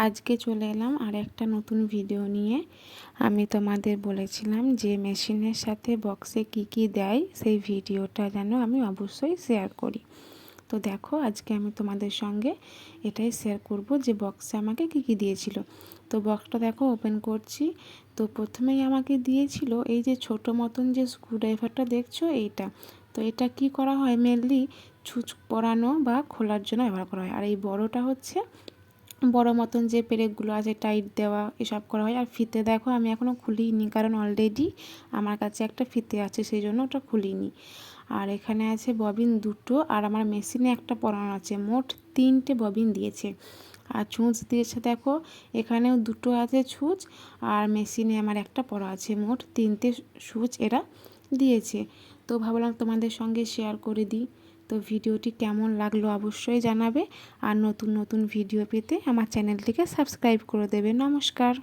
আজকে চলে এলাম আর একটা নতুন ভিডিও নিয়ে। আমি তোমাদের বলেছিলাম যে মেশিনের সাথে বক্সে কি কি দেয় সেই ভিডিওটা যেন আমি অবশ্যই শেয়ার করি। তো দেখো আজকে আমি তোমাদের সঙ্গে এটাই শেয়ার করব যে বক্সে আমাকে কি কি দিয়েছিল। তো বক্সটা দেখো ওপেন করছি। তো প্রথমেই আমাকে দিয়েছিল এই যে ছোট মতন যে স্ক্রুড্রাইভারটা দেখছো এইটা। তো এটা কি করা হয়, মেনলি ছুঁচ পরানো বা খোলার জন্য ব্যবহার করা হয়। আর এই বড়টা হচ্ছে বড় মতন যে পেরেকগুলো আছে টাইট দেওয়া এসব করা হয়। আর ফিতে দেখো আমি এখনও খুলিনি, কারণ অলরেডি আমার কাছে একটা ফিতে আছে, সেই জন্য ওটা খুলিনি। আর এখানে আছে ববিন দুটো, আর আমার মেশিনে একটা পরানো আছে। মোট 3টে ববিন দিয়েছে। আর ছুঁচ দিয়েছে দেখো, এখানেও দুটো আছে ছুঁচ, আর মেশিনে আমার একটা পরা আছে। মোট 3টে সুচ এরা দিয়েছে। তো ভাবলাম তোমাদের সঙ্গে শেয়ার করে দিই। তো ভিডিওটি কেমন লাগলো অবশ্যই জানাবে। আর নতুন নতুন ভিডিও পেতে আমার চ্যানেলটিকে সাবস্ক্রাইব করে দেবে। নমস্কার।